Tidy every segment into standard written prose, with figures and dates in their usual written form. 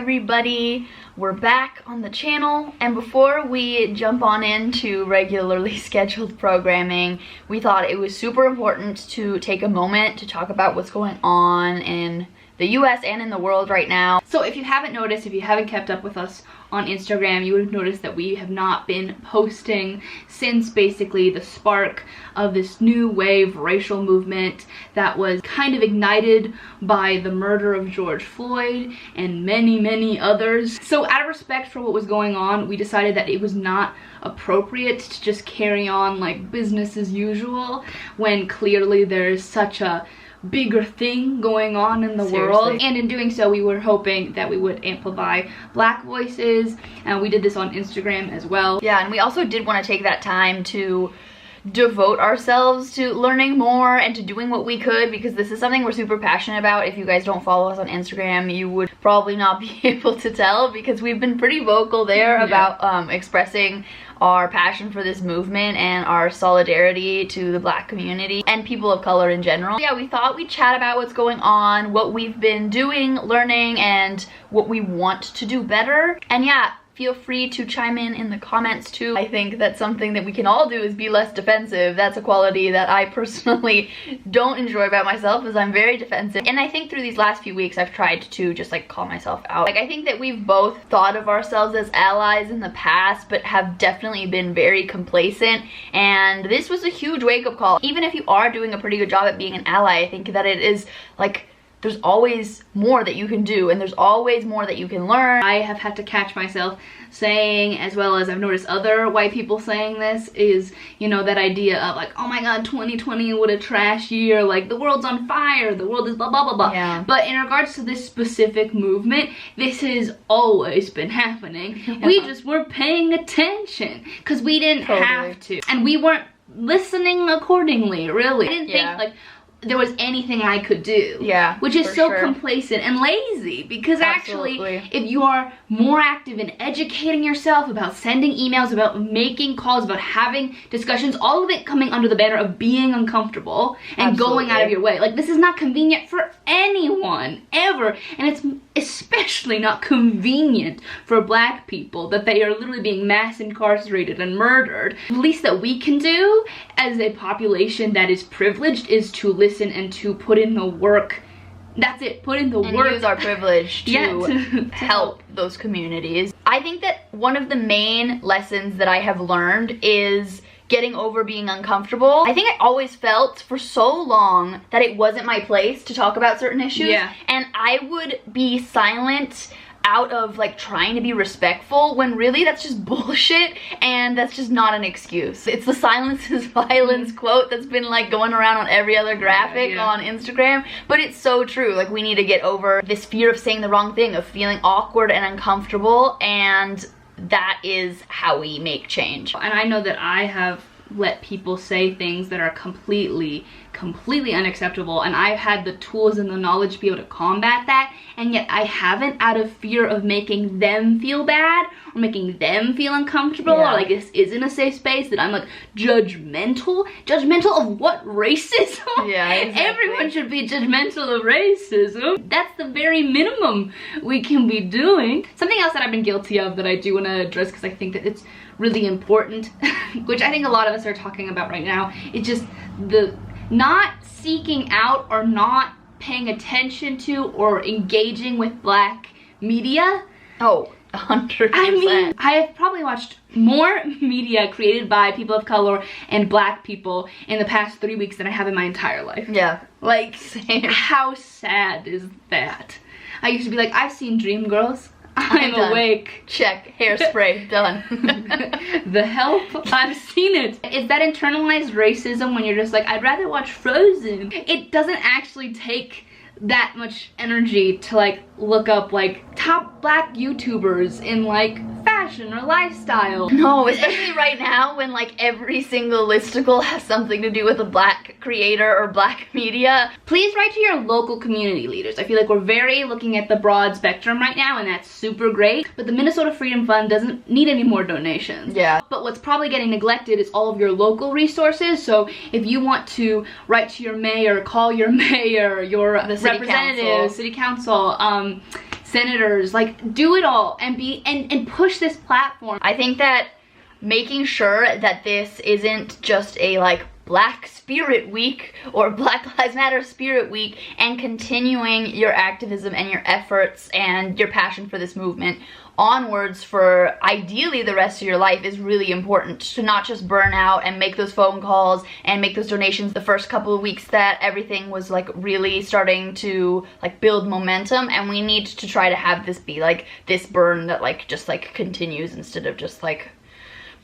everybody. We're back on the channel, and before we jump on into regularly scheduled programming, we thought it was super important to take a moment to talk about what's going on in the US and in the world right now. So if you haven't noticed, if you haven't kept up with us on Instagram, you would have noticed that we have not been posting since basically the spark of this new wave racial movement that was kind of ignited by the murder of George Floyd and many others. So out of respect for what was going on, we decided that it was not appropriate to just carry on like business as usual when clearly there's such a bigger thing going on in the world. And in doing so, we were hoping that we would amplify Black voices, and we did this on Instagram as well. Yeah, and we also did want to take that time to devote ourselves to learning more and to doing what we could, because this is something we're super passionate about. If you guys don't follow us on Instagram, you would probably not be able to tell, because we've been pretty vocal there about expressing our passion for this movement and our solidarity to the Black community and people of color in general. Yeah, we thought we'd chat about what's going on, what we've been doing, learning, and what we want to do better. And yeah, feel free to chime in the comments too. I think that's something that we can all do, is be less defensive. That's a quality that I personally don't enjoy about myself, is I'm very defensive. And I think through these last few weeks I've tried to just like call myself out. Like, I think that we've both thought of ourselves as allies in the past, but have definitely been very complacent, and this was a huge wake-up call. Even if you are doing a pretty good job at being an ally, I think that it is like, there's always more that you can do, and there's always more that you can learn. I have had to catch myself saying, as well as I've noticed other white people saying this, is, you know, that idea of like, oh my god, 2020, what a trash year, like the world's on fire, the world is blah blah blah blah. Yeah. But in regards to this specific movement, this has always been happening. Yeah. We just weren't paying attention because we didn't have to, and we weren't listening accordingly, really. I didn't think like there was anything I could do. Yeah, which is so complacent and lazy, because actually if you are more active in educating yourself, about sending emails, about making calls, about having discussions, all of it coming under the banner of being uncomfortable and going out of your way. Like, this is not convenient for anyone ever, and it's especially not convenient for Black people that they are literally being mass incarcerated and murdered. The least that we can do as a population that is privileged is to listen and to put in the work. That's it, put in the work. And use our privilege to help those communities. I think that one of the main lessons that I have learned is getting over being uncomfortable. I think I always felt for so long that it wasn't my place to talk about certain issues. Yeah. And I would be silent out of like trying to be respectful, when really that's just bullshit, and that's just not an excuse. It's the silence is violence quote that's been like going around on every other graphic on Instagram, but it's so true. Like, we need to get over this fear of saying the wrong thing, of feeling awkward and uncomfortable, and that is how we make change. And I know that I have let people say things that are completely unacceptable, and I've had the tools and the knowledge to be able to combat that, and yet I haven't, out of fear of making them feel bad or making them feel uncomfortable, or like this isn't a safe space, that I'm like judgmental of what? Racism? Yeah, exactly. Everyone should be judgmental of racism. That's the very minimum we can be doing. Something else that I've been guilty of that I do want to address, because I think that it's really important, which I think a lot of us are talking about right now, it's just the not seeking out or not paying attention to or engaging with Black media. Oh, 100%. I mean, I have probably watched more media created by people of color and Black people in the past 3 weeks than I have in my entire life. Yeah. Like, same. How sad is that? I used to be like, I've seen Dreamgirls. I'm awake. Check. Hairspray. Done. The Help. I've seen it. It's that internalized racism when you're just like, I'd rather watch Frozen. It doesn't actually take that much energy to like look up like top Black YouTubers in like fashion or lifestyle. No, especially right now when like every single listicle has something to do with a Black creator or Black media. Please write to your local community leaders. I feel like we're very looking at the broad spectrum right now, and that's super great, but the Minnesota Freedom Fund doesn't need any more donations. Yeah. But what's probably getting neglected is all of your local resources. So if you want to write to your mayor, call your mayor, your representative, city council, senators, like do it all and push this platform. I think that making sure that this isn't just a like Black Spirit Week or Black Lives Matter Spirit Week, and continuing your activism and your efforts and your passion for this movement onwards for ideally the rest of your life is really important, to not just burn out and make those phone calls and make those donations the first couple of weeks that everything was like really starting to like build momentum. And we need to try to have this be like this burn that like just like continues instead of just like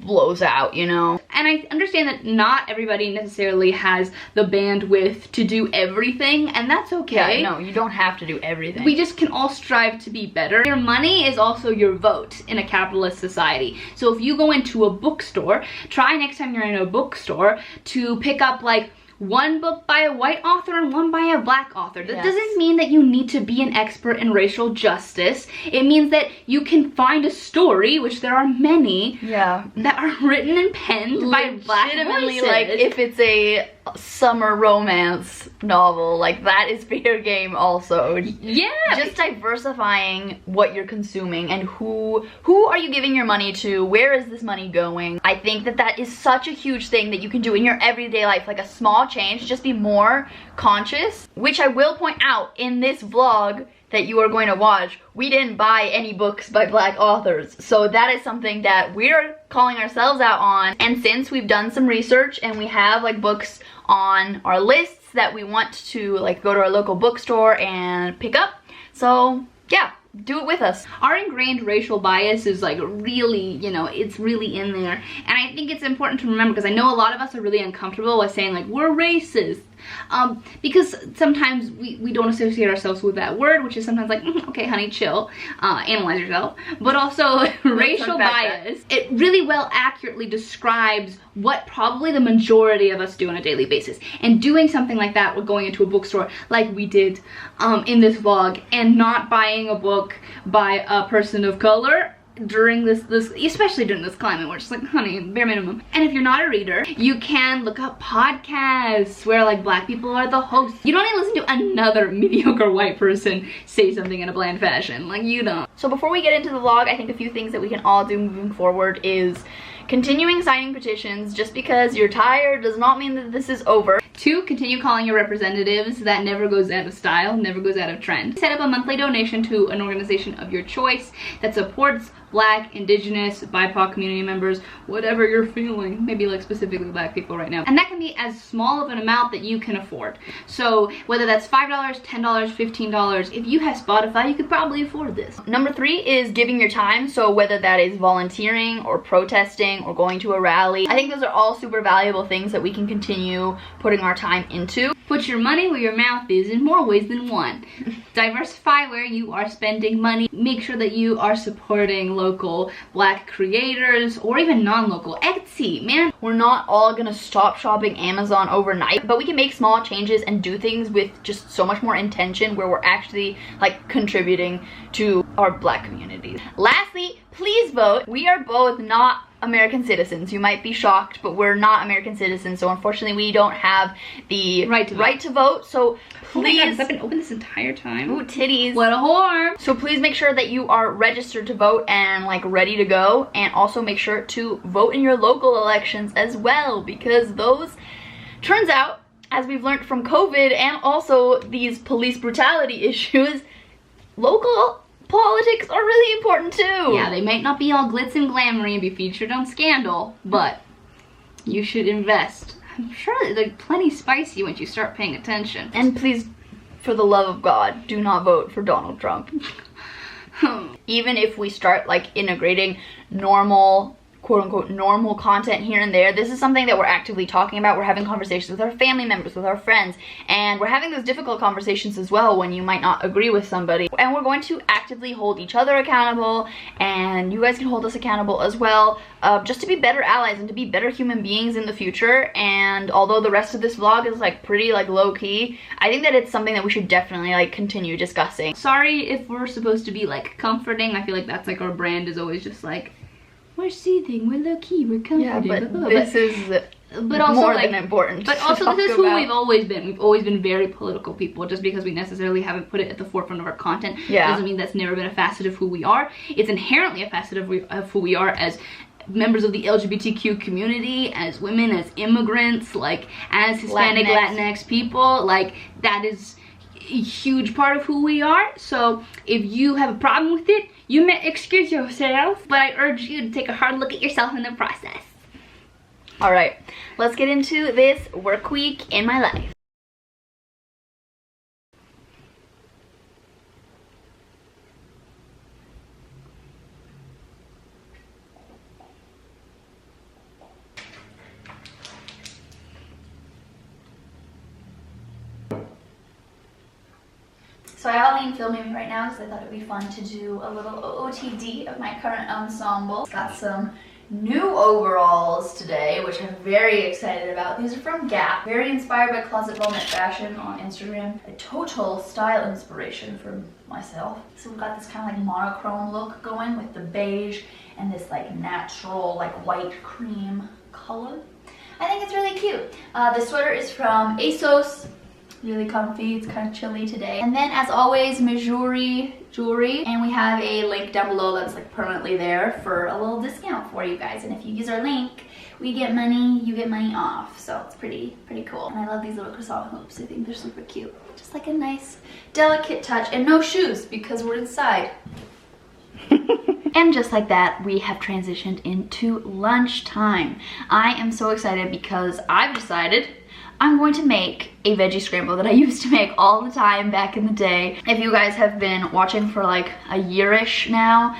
blows out, you know? And I understand that not everybody necessarily has the bandwidth to do everything, and that's okay. Yeah, no, you don't have to do everything. We just can all strive to be better. Your money is also your vote in a capitalist society. So if you go into a bookstore, try next time you're in a bookstore to pick up like one book by a white author and one by a black author. That doesn't mean that you need to be an expert in racial justice. It means that you can find a story, which there are many, that are written and penned by black voices. Like if it's a summer romance novel, like that is fair game also. Yeah. Just diversifying what you're consuming and who are you giving your money to, where is this money going. I think that that is such a huge thing that you can do in your everyday life, like a small change, just be more conscious. Which I will point out, in this vlog that you are going to watch, we didn't buy any books by black authors, so that is something that we're calling ourselves out on. And since we've done some research and we have like books on our lists that we want to like go to our local bookstore and pick up, so yeah, do it with us. Our ingrained racial bias is like really, you know, it's really in there. And I think it's important to remember, because I know a lot of us are really uncomfortable with saying like we're racist. Because sometimes we don't associate ourselves with that word, which is sometimes like, okay honey, chill, analyze yourself. But also racial bias, it really well accurately describes what probably the majority of us do on a daily basis. And doing something like that, we're going into a bookstore like we did in this vlog, and not buying a book by a person of color during this especially during this climate, we're just like, honey, bare minimum. And if you're not a reader, you can look up podcasts where like black people are the hosts. You don't need to listen to another mediocre white person say something in a bland fashion, like you don't. So before we get into the vlog, I think a few things that we can all do moving forward is continuing signing petitions. Just because you're tired does not mean that this is over. 2, continue calling your representatives. That never goes out of style, never goes out of trend. Set up a monthly donation to an organization of your choice that supports black, indigenous, BIPOC community members, whatever you're feeling. Maybe like specifically black people right now. And that can be as small of an amount that you can afford. So whether that's $5, $10, $15, if you have Spotify, you could probably afford this. Number 3 is giving your time. So whether that is volunteering or protesting or going to a rally, I think those are all super valuable things that we can continue putting our time into. Put your money where your mouth is in more ways than one. Diversify where you are spending money. Make sure that you are supporting local black creators, or even non-local. Etsy, man. We're not all gonna stop shopping Amazon overnight, but we can make small changes and do things with just so much more intention, where we're actually like contributing to our black communities. Lastly, please vote. We are both not American citizens. You might be shocked, but we're not American citizens, so unfortunately we don't have the right to vote. So please, oh my God, has that been open this entire time? Ooh, titties. What a whore. So please make sure that you are registered to vote and like ready to go, and also make sure to vote in your local elections as well, because those, turns out, as we've learned from COVID and also these police brutality issues, local politics are really important too. Yeah, they might not be all glitz and glamoury and be featured on Scandal, but you should invest. I'm sure they're plenty spicy once you start paying attention. And please, for the love of God, do not vote for Donald Trump. Even if we start like integrating normal, quote-unquote normal content here and there, this is something that we're actively talking about. We're having conversations with our family members, with our friends, and we're having those difficult conversations as well when you might not agree with somebody. And we're going to actively hold each other accountable, and you guys can hold us accountable as well, just to be better allies and to be better human beings in the future. And although the rest of this vlog is like pretty like low-key, I think that it's something that we should definitely like continue discussing. Sorry if we're supposed to be like comforting. I feel like that's like our brand is always just like, we're soothing, we're low-key, we're comforting. Yeah, but this is but also more like, than important. But also this is who we've always been. We've always been very political people. Just because we necessarily haven't put it at the forefront of our content doesn't mean that's never been a facet of who we are. It's inherently a facet of who we are as members of the LGBTQ community, as women, as immigrants, like as Hispanic, Latinx people. Like that is a huge part of who we are. So if you have a problem with it, you may excuse yourself, but I urge you to take a hard look at yourself in the process. All right, let's get into this work week in my life. So I have Aline filming me right now because I thought it would be fun to do a little OOTD of my current ensemble. Got some new overalls today, which I'm very excited about. These are from Gap. Very inspired by Closet Velvet Fashion on Instagram. A total style inspiration for myself. So we've got this kind of like monochrome look going with the beige and this like natural like white cream color. I think it's really cute. The sweater is from ASOS. Really comfy, it's kind of chilly today. And then as always, Missouri jewelry, and we have a link down below that's like permanently there for a little discount for you guys. And if you use our link, we get money, you get money off. So it's pretty cool. And I love these little croissant hoops. I think they're super cute. Just like a nice delicate touch, and no shoes because we're inside. And just like that, we have transitioned into lunchtime. I am so excited because I've decided I'm going to make a veggie scramble that I used to make all the time back in the day. If you guys have been watching for like a year-ish now,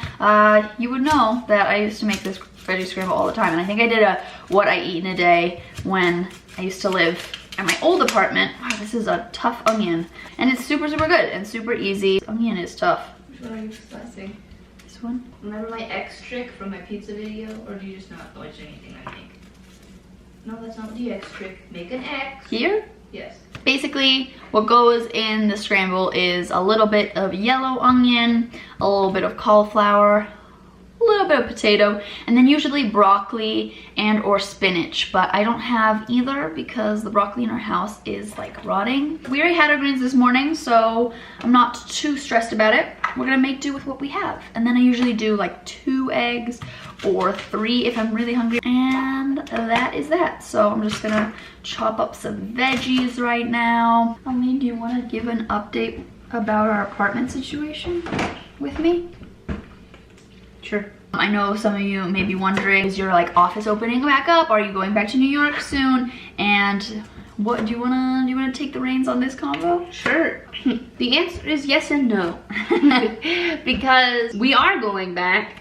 you would know that I used to make this veggie scramble all the time. And I think I did a what I eat in a day when I used to live at my old apartment. Wow, this is a tough onion. And it's super good and super easy. This onion is tough. Which one are you slicing? This one? Remember my X trick from my pizza video? Or do you just not watch anything I make? No, that's not the X trick. Make an X. Here? Yes. Basically, what goes in the scramble is a little bit of yellow onion, a little bit of cauliflower, a little bit of potato, and then usually broccoli and or spinach. But I don't have either because the broccoli in our house is like rotting. We already had our greens this morning, so I'm not too stressed about it. We're gonna make do with what we have. And then I usually do like 2 eggs or 3 if I'm really hungry. And that is that. So I'm just gonna chop up some veggies right now. Aline, do you wanna give an update about our apartment situation with me? Sure. I know some of you may be wondering, is your like office opening back up? Are you going back to New York soon? And what do you wanna take the reins on this convo? Sure. The answer is yes and no. Because we are going back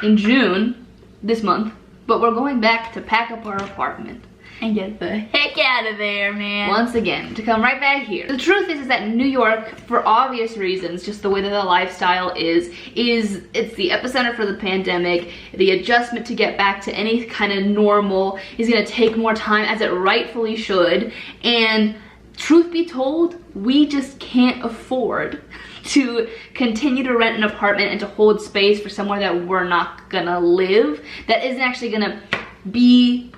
in June this month, but we're going back to pack up our apartment and get the heck out of there, man. Once again, to come right back here. The truth is that New York, for obvious reasons, just the way that the lifestyle is it's the epicenter for the pandemic. The adjustment to get back to any kind of normal is gonna take more time, as it rightfully should. And truth be told, we just can't afford to continue to rent an apartment and to hold space for somewhere that we're not gonna live, that isn't actually gonna be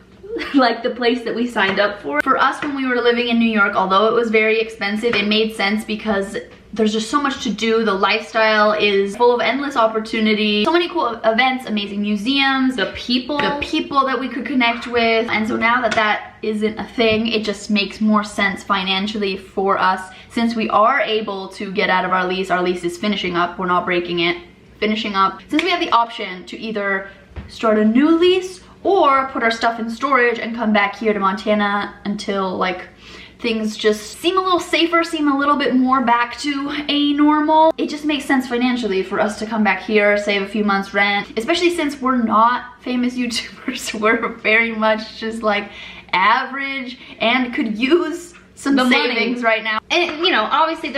like the place that we signed up for. For us, when we were living in New York, although it was very expensive, it made sense because there's just so much to do. The lifestyle is full of endless opportunity, so many cool events, amazing museums, the people that we could connect with. And so now that that isn't a thing, it just makes more sense financially for us, since we are able to get out of our lease. Our lease is finishing up, we're not breaking it, finishing up. Since we have the option to either start a new lease or put our stuff in storage and come back here to Montana until like things just seem a little safer, seem a little bit more back to a normal. It just makes sense financially for us to come back here, save a few months rent, especially since we're not famous YouTubers. We're very much just like average and could use some savings right now. And you know, obviously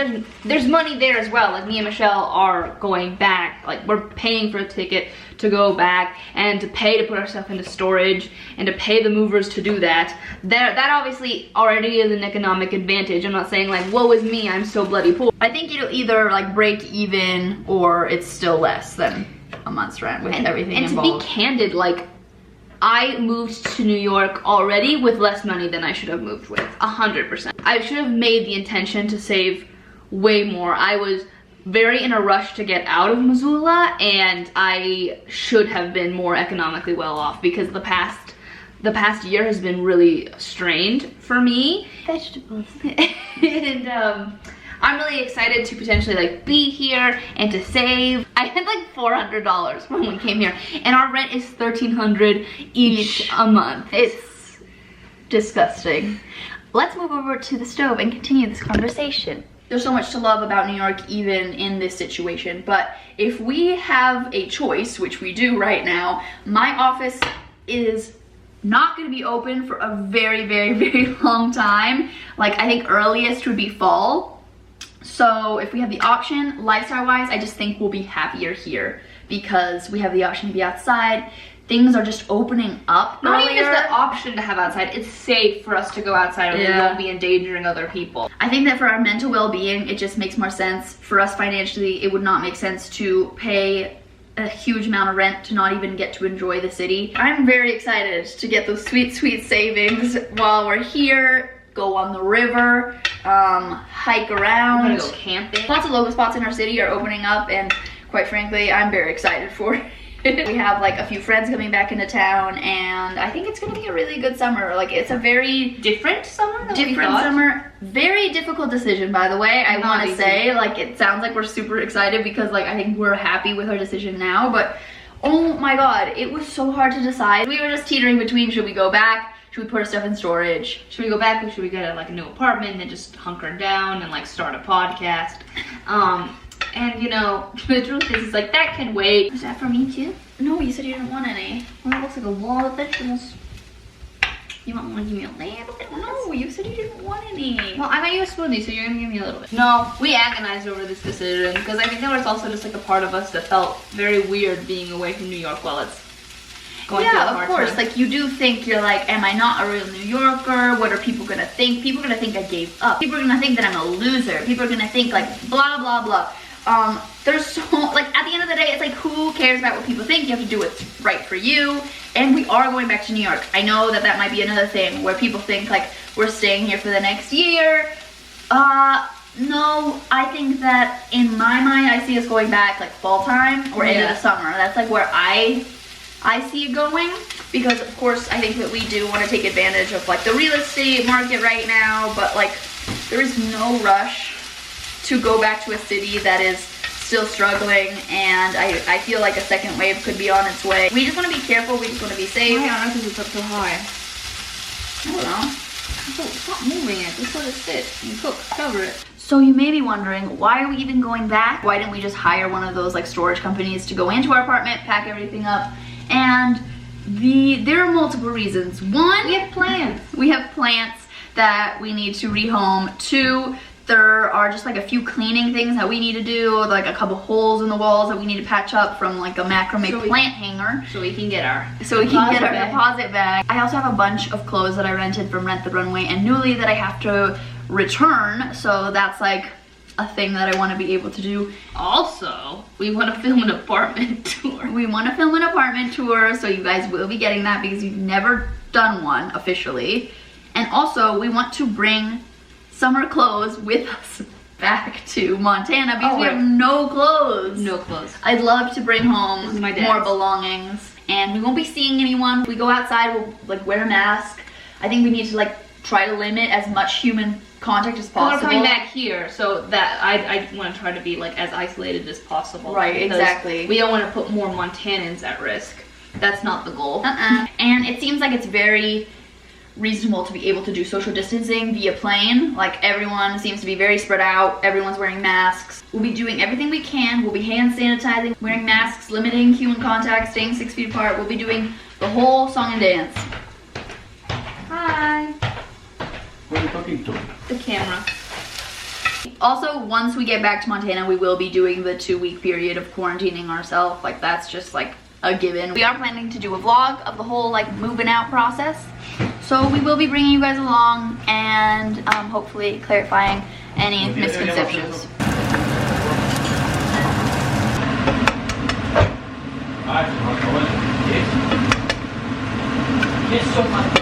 there's money there as well. Like me and Michelle are going back. Like we're paying for a ticket to go back and to pay to put our stuff into storage and to pay the movers to do that. That obviously already is an economic advantage. I'm not saying like, woe is me, I'm so bloody poor. I think it'll either like break even or it's still less than a month's rent with everything involved. And to be candid, like I moved to New York already with less money than I should have moved with, 100%. I should have made the intention to save way more. I was very in a rush to get out of Missoula, and I should have been more economically well off because the past year has been really strained for me. Vegetables. And I'm really excited to potentially like be here and to save. I had like $400 when we came here, and our rent is $1,300 each a month. It's disgusting. Let's move over to the stove and continue this conversation. There's so much to love about New York even in this situation, but if we have a choice, which we do right now, my office is not going to be open for a very, very, very long time. Like, I think earliest would be fall. So if we have the option, lifestyle-wise, I just think we'll be happier here because we have the option to be outside. Things are just opening up Not earlier. even just the option to have outside, it's safe for us to go outside and we won't be endangering other people. I think that for our mental well-being, it just makes more sense. For us financially, it would not make sense to pay a huge amount of rent to not even get to enjoy the city. I'm very excited to get those sweet, sweet savings while we're here, go on the river, hike around. We're gonna go camping. Lots of local spots in our city are opening up, and quite frankly, I'm very excited for it. We have like a few friends coming back into town, and I think it's gonna be a really good summer. Like, it's a very different summer than we thought. summer. Very difficult decision, by the way. I want to say, like, it sounds like we're super excited because like I think we're happy with our decision now, but oh my god, it was so hard to decide. We were just teetering between, should we go back? Should we put our stuff in storage? Should we go back or should we get like a new apartment and just hunker down and like start a podcast? And you know, the truth is, it's like, that can wait. Is that for me too? No, you said you didn't want any. Well, it looks like a wall of vegetables. You might want to give me a little bit. No, you said you didn't want any. Well, I got you a smoothie, so you're gonna give me a little bit. No, we agonized over this decision because I think there was also just like a part of us that felt very weird being away from New York while it's going through a yeah, hard of course. time. Like, you do think, you're like, am I not a real New Yorker? What are people gonna think? People are gonna think I gave up. People are gonna think that I'm a loser. People are gonna think like blah blah blah. There's so, like, at the end of the day, it's like, who cares about what people think? You have to do what's right for you. And we are going back to New York. I know that that might be another thing where people think like we're staying here for the next year. No, I think that in my mind, I see us going back like fall time or end of the summer. That's like where I see it going, because of course I think that we do want to take advantage of like the real estate market right now, but like there is no rush to go back to a city that is still struggling, and I feel like a second wave could be on its way. We just want to be careful, we just want to be safe. Why on earth is it up so high? I don't know. So stop moving it, just let it sit and cook, cover it. So you may be wondering, why are we even going back? Why didn't we just hire one of those like storage companies to go into our apartment, pack everything up? And there are multiple reasons. One, We have plans. we have plants that we need to rehome. Two, there are just like a few cleaning things that we need to do, like a couple holes in the walls that we need to patch up from like a macrame plant hanger. So we can get our deposit bag. I also have a bunch of clothes that I rented from Rent the Runway and Nuuly that I have to return, so that's like a thing that I want to be able to do. Also, we want to film an apartment tour. We want to film an apartment tour, so you guys will be getting that because you've never done one officially. And also, we want to bring summer clothes with us back to Montana because we have no clothes. No clothes. I'd love to bring home My dad's. more belongings, and we won't be seeing anyone. If we go outside, we'll like wear a mask. I think we need to like try to limit as much human contact as possible. We're coming back here, so that I want to try to be like as isolated as possible. Right, exactly. We don't want to put more Montanans at risk. That's not the goal. And it seems like it's very reasonable to be able to do social distancing via plane. Like, everyone seems to be very spread out. Everyone's wearing masks. We'll be doing everything we can. We'll be hand sanitizing, wearing masks, limiting human contact, staying 6 feet apart. We'll be doing the whole song and dance. Hi. Who are you talking to? The camera. Also, once we get back to Montana, we will be doing the 2-week period of quarantining ourselves. Like, that's just like a given. We are planning to do a vlog of the whole like moving out process. So we will be bringing you guys along and hopefully clarifying any misconceptions. Miss so much.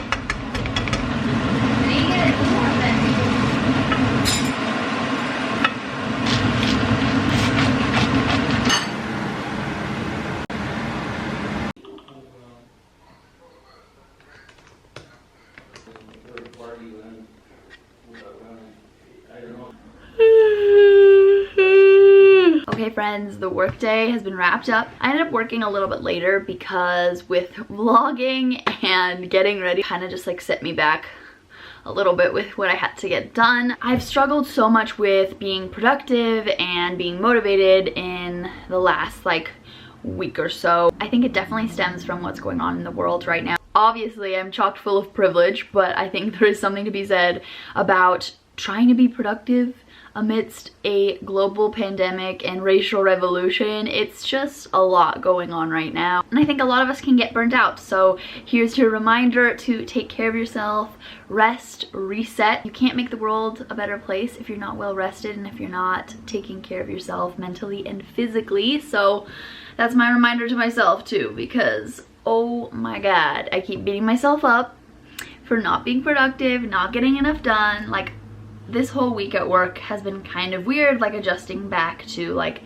Okay friends, the workday has been wrapped up. I ended up working a little bit later because with vlogging and getting ready kind of just like set me back a little bit with what I had to get done. I've struggled so much with being productive and being motivated in the last like week or so. I think it definitely stems from what's going on in the world right now. Obviously I'm chock full of privilege, but I think there is something to be said about trying to be productive amidst a global pandemic and racial revolution. It's just a lot going on right now, and I think a lot of us can get burnt out. So here's your reminder to take care of yourself, rest, reset. You can't make the world a better place if you're not well rested and if you're not taking care of yourself mentally and physically. So that's my reminder to myself too, because oh my god, I keep beating myself up for not being productive, not getting enough done. Like, this whole week at work has been kind of weird, like adjusting back to like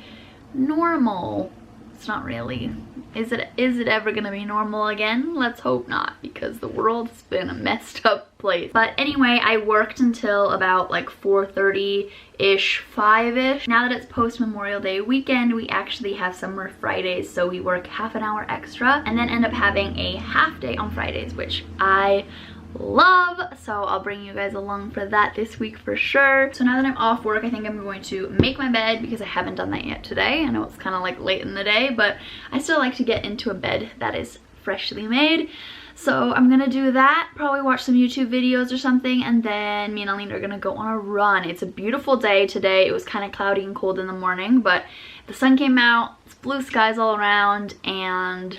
normal. It's not really. Is it ever gonna be normal again? Let's hope not, because the world's been a messed up place. But anyway, I worked until about like 4:30-ish, 5-ish. Now that it's post Memorial Day weekend, we actually have summer Fridays, so we work half an hour extra and then end up having a half day on Fridays, which I love. So I'll bring you guys along for that this week for sure. So now that I'm off work, I think I'm going to make my bed because I haven't done that yet today. I know it's kind of like late in the day, but I still like to get into a bed that is freshly made. So I'm gonna do that, probably watch some YouTube videos or something, and then me and Aline are gonna go on a run. It's a beautiful day today. It was kind of cloudy and cold in the morning, but the sun came out, it's blue skies all around, and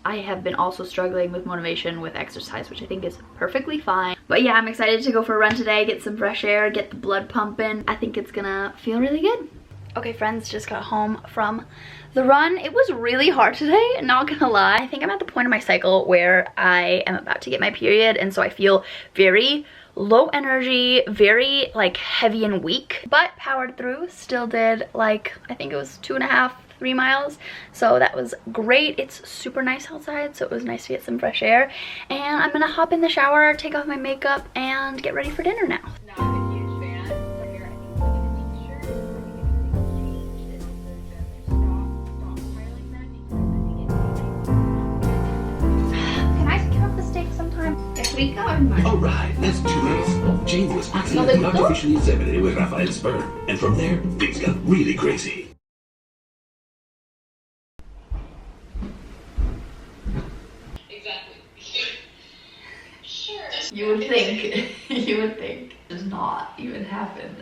I have been also struggling with motivation with exercise, which I think is perfectly fine. But yeah, I'm excited to go for a run today, get some fresh air, get the blood pumping. I think it's gonna feel really good. Okay friends, just got home from the run. It was really hard today, not gonna lie. I think I'm at the point of my cycle where I am about to get my period, and so I feel very low energy, very like heavy and weak, but powered through. Still did like, I think it was 2.5, 3 miles, so that was great. It's super nice outside, so it was nice to get some fresh air, and I'm gonna hop in the shower, take off my makeup, and get ready for dinner now. Not a huge fan. Here, I think can I get off the steak sometime? All right, let's do this. Jane was accidentally artificially inseminated with Raphael's sperm, and from there, things got really crazy. You would think, you would think, does not even happen.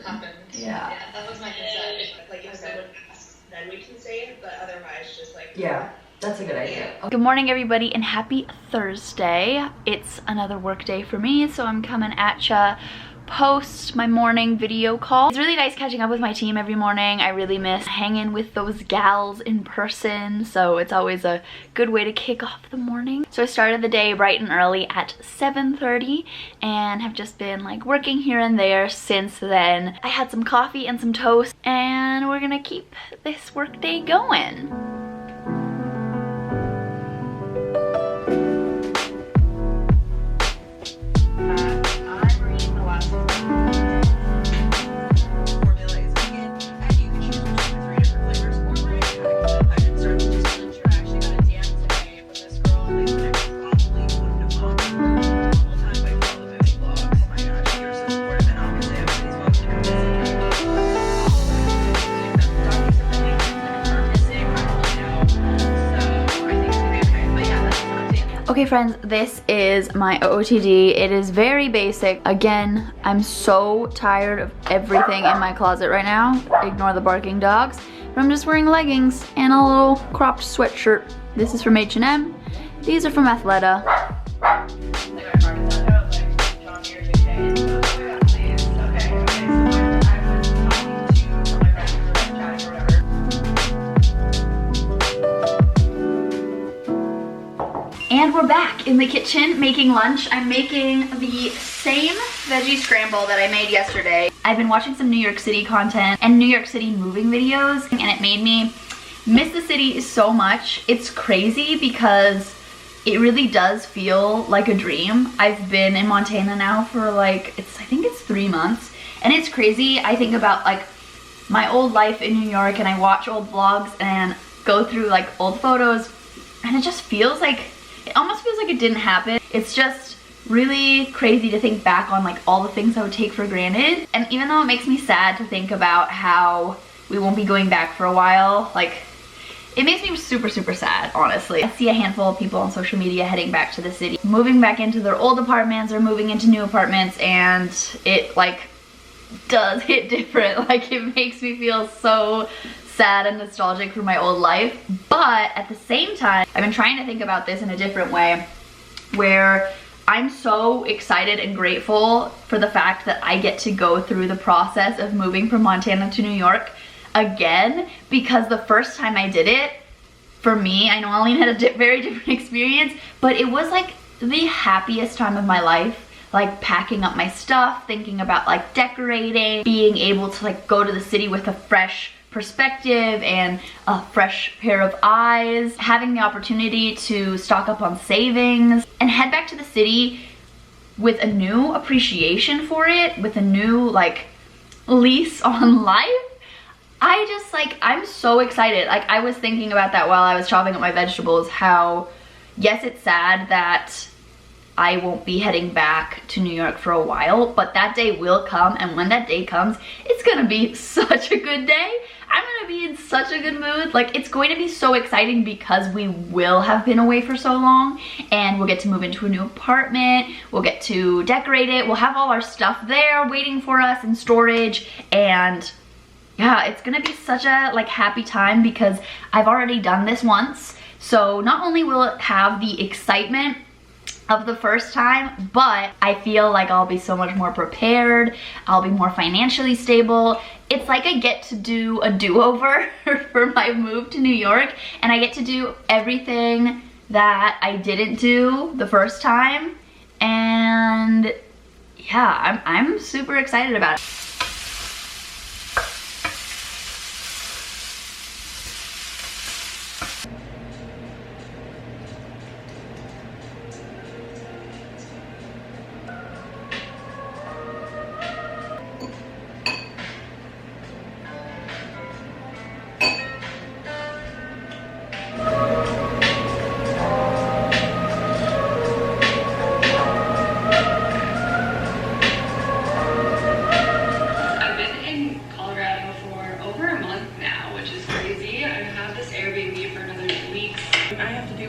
Yeah. That was my concern. Like if someone asks, then we can say it, but otherwise just like. Yeah, that's a good idea. Good morning everybody and happy Thursday. It's another work day for me, so I'm coming at ya post my morning video call. It's really nice catching up with my team every morning. I really miss hanging with those gals in person, so it's always a good way to kick off the morning. So I started the day bright and early at 7:30 and have just been like working here and there since then. I had some coffee and some toast, and we're gonna keep this work day going. Okay friends, this is my OOTD. It is very basic. Again, I'm so tired of everything in my closet right now. Ignore the barking dogs. But I'm just wearing leggings and a little cropped sweatshirt. This is from H&M. These are from Athleta. And we're back. in the kitchen making lunch. I'm making the same veggie scramble that I made yesterday. I've been watching some New York City content and New York City moving videos, and it made me miss the city so much. It's crazy because it really does feel like a dream. I've been in Montana now for like, I think it's 3 months, and it's crazy. I think about like my old life in New York, and I watch old vlogs and go through like old photos, and it just feels like, it almost feels like it didn't happen. It's just really crazy to think back on like all the things I would take for granted. And even though it makes me sad to think about how we won't be going back for a while, like it makes me super, super sad, honestly. I see a handful of people on social media heading back to the city, moving back into their old apartments or moving into new apartments, and it like does hit different. Like it makes me feel so sad and nostalgic for my old life. But at the same time, I've been trying to think about this in a different way, where I'm so excited and grateful for the fact that I get to go through the process of moving from Montana to New York again, because the first time I did it, for me, I know Aline had a very different experience, but it was like the happiest time of my life. Like packing up my stuff, thinking about like decorating, being able to like go to the city with a fresh perspective and a fresh pair of eyes, having the opportunity to stock up on savings and head back to the city with a new appreciation for it, with a new like lease on life. I just like, I'm so excited. Like I was thinking about that while I was chopping up my vegetables, how yes, it's sad that I won't be heading back to New York for a while, but that day will come, and when that day comes, it's gonna be such a good day. I'm gonna be in such a good mood. Like it's going to be so exciting because we will have been away for so long, and we'll get to move into a new apartment, we'll get to decorate it, we'll have all our stuff there waiting for us in storage, and yeah, it's gonna be such a like happy time because I've already done this once. So not only will it have the excitement of the first time, but I feel like I'll be so much more prepared, I'll be more financially stable. It's like I get to do a do-over for my move to New York, and I get to do everything that I didn't do the first time, and yeah, I'm super excited about it.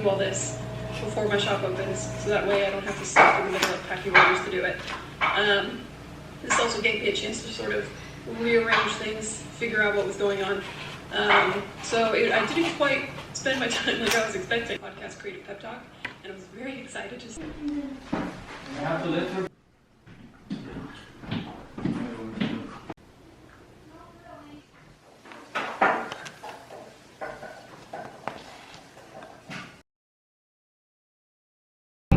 All this before my shop opens, so that way I don't have to stop in the middle of packing orders to do it. This also gave me a chance to sort of rearrange things, figure out what was going on. So I didn't quite spend my time like I was expecting. Podcast Creative Pep Talk, and I was very excited to see. I have to let her.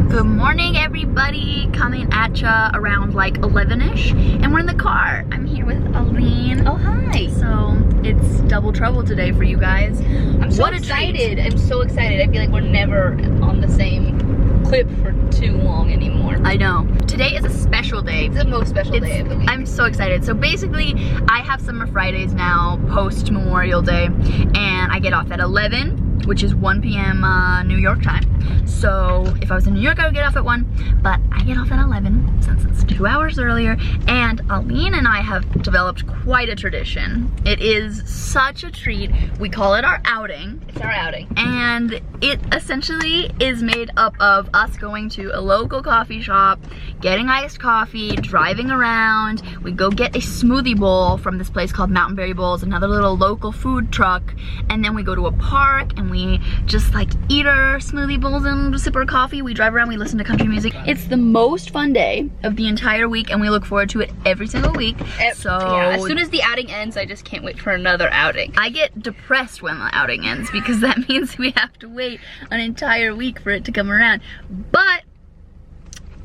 Good morning, everybody. Coming at ya around like 11ish, and we're in the car. I'm here with Aline. Oh, hi. So it's double trouble today for you guys. I'm so excited. I'm so excited. I feel like we're never on the same clip for too long anymore. I know. Today is a special day. It's the most special day of the week. I'm so excited. So basically, I have summer Fridays now post Memorial Day, and I get off at 11, which is 1 p.m. New York time. So if I was in New York, I would get off at 1, but I get off at 11 since it's 2 hours earlier. And Aline and I have developed quite a tradition. It is such a treat. We call it our outing. It's our outing. And it essentially is made up of us going to a local coffee shop, getting iced coffee, driving around. We go get a smoothie bowl from this place called Mountain Berry Bowls, another little local food truck, and then we go to a park and we just like eat our smoothie bowls and sip our coffee. We drive around, we listen to country music. It's the most fun day of the entire entire week, and we look forward to it every single week. So yeah, as soon as the outing ends, I just can't wait for another outing. I get depressed when the outing ends because that means we have to wait an entire week for it to come around. But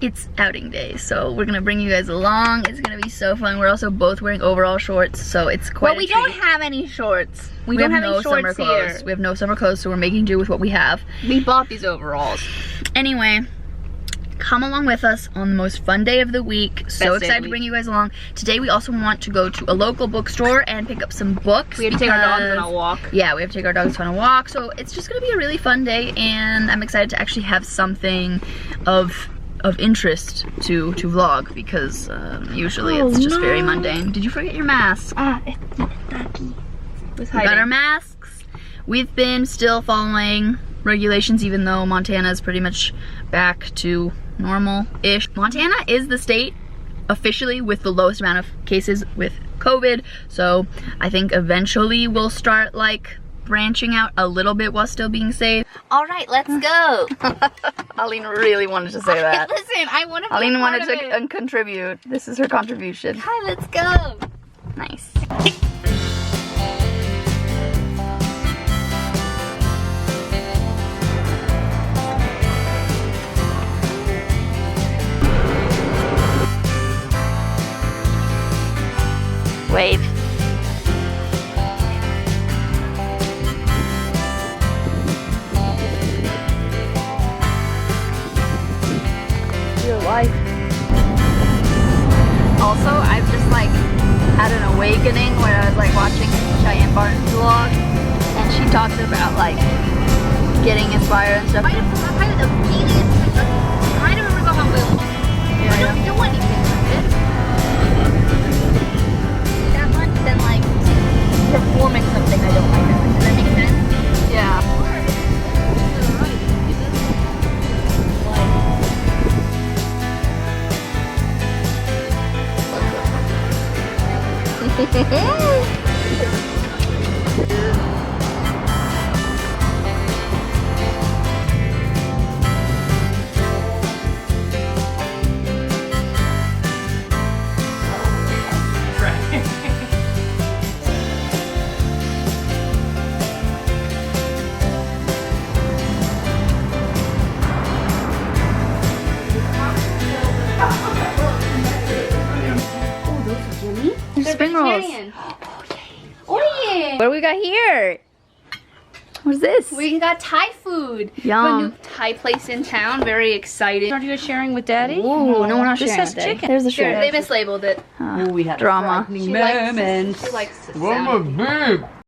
it's outing day, so we're gonna bring you guys along. It's gonna be so fun. We're also both wearing overall shorts, so it's quite Well, we don't have any shorts. We don't have any shorts here. We have no summer clothes, so we're making do with what we have. We bought these overalls. Anyway, come along with us on the most fun day of the week. So excited to bring you guys along. Today we also want to go to a local bookstore and pick up some books. We have to take our dogs on a walk. Yeah, we have to take our dogs on a walk. So it's just gonna be a really fun day, and I'm excited to actually have something of interest to vlog, because usually it's just very mundane. Did you forget your mask? We got our masks. We've been still following regulations, even though Montana is pretty much back to normal-ish. Montana is the state officially with the lowest amount of cases with COVID, so I think eventually we'll start like branching out a little bit while still being safe. All right, let's go. Aline really wanted to say that. Listen, I want to. Aline wanted to contribute. This is her contribution. Hi, let's go. Nice. Wave. Your life. Also, I've just like had an awakening where I was like watching Cheyenne Barton's vlog, and she talked about like getting inspired and stuff. Don't do anything with it. That much than like performing something I don't like. Does that make sense? Yeah. Spring rolls. Oh yeah. What do we got here? What is this? We got Thai food. Yum. A new Thai place in town. Very excited. Aren't you sharing with Daddy? Ooh, no, we're not This sharing has with Daddy. chicken. There's the Sure, shrimp. they mislabeled it. We had Drama. a frightening moment. She likes the One sound. more big.